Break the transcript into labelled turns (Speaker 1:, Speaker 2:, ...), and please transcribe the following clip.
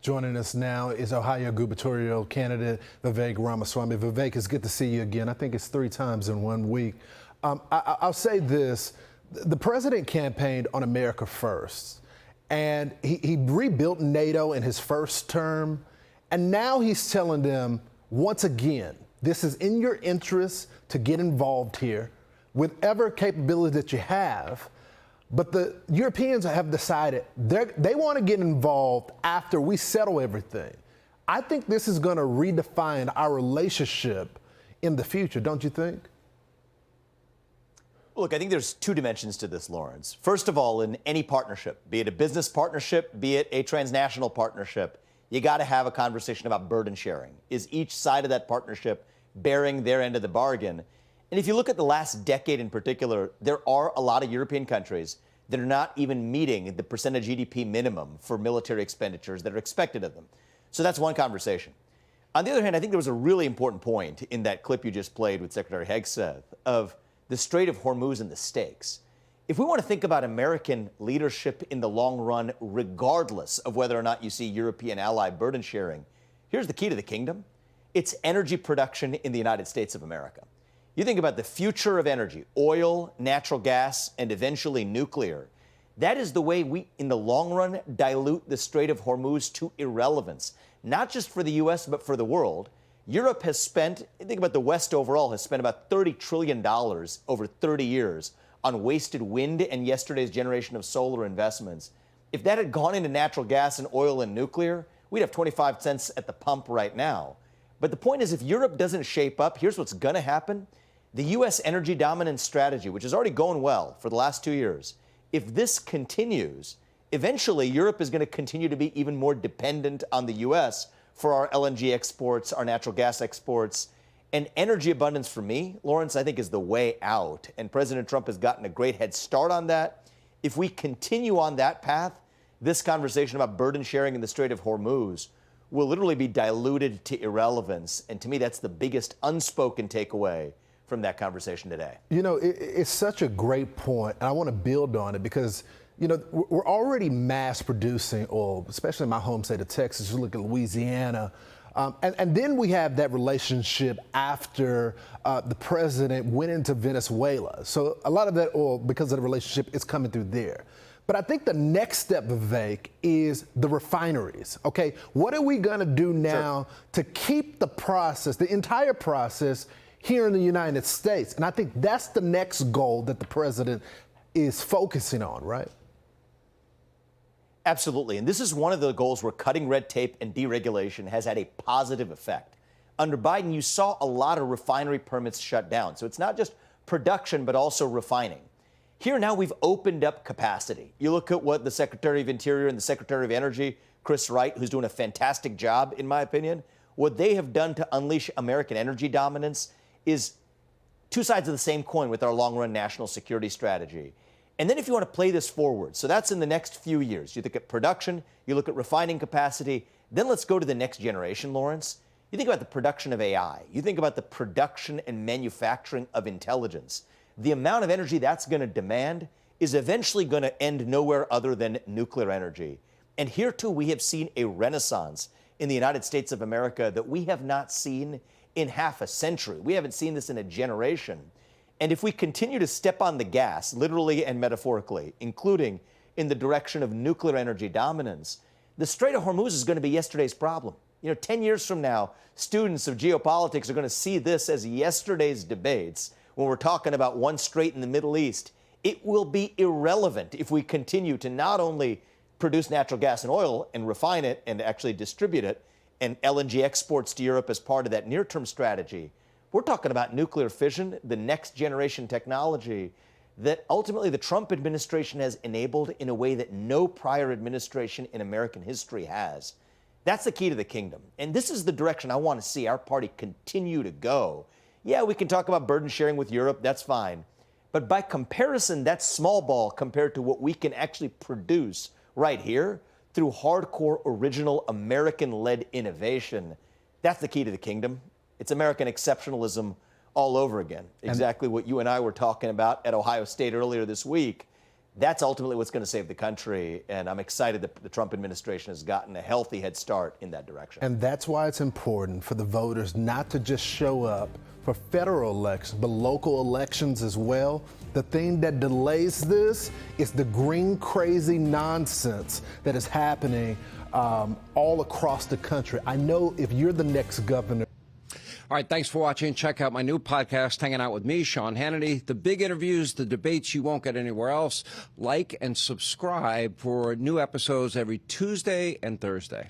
Speaker 1: Joining us now is Ohio gubernatorial candidate Vivek Ramaswamy. Vivek, it's good to see you again. I think it's 3 times in 1 week. I'll say this. The president campaigned on America first, and he rebuilt NATO in his first term, and now he's telling them, once again, this is in your interest to get involved here with whatever capability that you have. But the Europeans have decided they want to get involved after we settle everything. I think this is going to redefine our relationship in the future, don't you think?
Speaker 2: Look, I think there's 2 dimensions to this, Lawrence. First of all, in any partnership, be it a business partnership, be it a transnational partnership, you got to have a conversation about burden sharing. Is each side of that partnership bearing their end of the bargain? And if you look at the last decade in particular, there are a lot of European countries that are not even meeting the % of GDP minimum for military expenditures that are expected of them. So that's one conversation. On the other hand, I think there was a really important point in that clip you just played with Secretary Hegseth of the Strait of Hormuz and the stakes. If we want to think about American leadership in the long run, regardless of whether or not you see European ally burden sharing, here's the key to the kingdom. It's energy production in the United States of America. You think about the future of energy, oil, natural gas, and eventually nuclear. That is the way we, in the long run, dilute the Strait of Hormuz to irrelevance, not just for the U.S., but for the world. Europe has spent, think about the West overall, has spent about $30 trillion over 30 years on wasted wind and yesterday's generation of solar investments. If that had gone into natural gas and oil and nuclear, we'd have 25 cents at the pump right now. But the point is, if Europe doesn't shape up, here's what's going to happen. The U.S. energy dominance strategy, which is already going well for the last 2 years, if this continues, eventually Europe is going to continue to be even more dependent on the U.S. for our LNG exports, our natural gas exports. And energy abundance, for me, Lawrence, I think is the way out. And President Trump has gotten a great head start on that. If we continue on that path, this conversation about burden sharing in the Strait of Hormuz will literally be diluted to irrelevance. And to me, that's the biggest unspoken takeaway from that conversation today.
Speaker 1: You know, it's such a great point, and I want to build on it because, you know, we're already mass producing oil, especially in my home state of Texas. You look at Louisiana. And then we have that relationship after the president went into Venezuela. So a lot of that oil, because of the relationship, is coming through there. But I think the next step, Vivek, is the refineries. Okay, what are we going to do now to keep the process, the entire process, here in the United States? And I think that's the next goal that the president is focusing on, right?
Speaker 2: Absolutely. And this is one of the goals where cutting red tape and deregulation has had a positive effect. Under Biden, you saw a lot of refinery permits shut down. So it's not just production, but also refining. Here now we've opened up capacity. You look at what the Secretary of Interior and the Secretary of Energy, Chris Wright, who's doing a fantastic job, in my opinion, what they have done to unleash American energy dominance is 2 sides of the same coin with our long-run national security strategy. And then if you want to play this forward, so that's in the next few years. You look at production, you look at refining capacity, then let's go to the next generation, Lawrence. You think about the production of AI. You think about the production and manufacturing of intelligence. The amount of energy that's going to demand is eventually going to end nowhere other than nuclear energy. And here, too, we have seen a renaissance in the United States of America that we have not seen in half a century. We haven't seen this in a generation. And if we continue to step on the gas, literally and metaphorically, including in the direction of nuclear energy dominance, the Strait of Hormuz is going to be yesterday's problem. You know, 10 years from now, students of geopolitics are going to see this as yesterday's debates when we're talking about one strait in the Middle East. It will be irrelevant if we continue to not only produce natural gas and oil and refine it and actually distribute it, and LNG exports to Europe as part of that near-term strategy. We're talking about nuclear fission, the next generation technology that ultimately the Trump administration has enabled in a way that no prior administration in American history has. That's the key to the kingdom. And this is the direction I want to see our party continue to go. Yeah, we can talk about burden sharing with Europe, that's fine. But by comparison, that's small ball compared to what we can actually produce right here through hardcore, original, American-led innovation. That's the key to the kingdom. It's American exceptionalism all over again. Exactly what you and I were talking about at Ohio State earlier this week. That's ultimately what's going to save the country, and I'm excited that the Trump administration has gotten a healthy head start in that direction.
Speaker 1: And that's why it's important for the voters not to just show up for federal elections, but local elections as well. The thing that delays this is the green crazy nonsense that is happening all across the country. I know if you're the next governor.
Speaker 3: All right, thanks for watching. Check out my new podcast, Hanging Out with me, Sean Hannity. The big interviews, the debates you won't get anywhere else. Like and subscribe for new episodes every Tuesday and Thursday.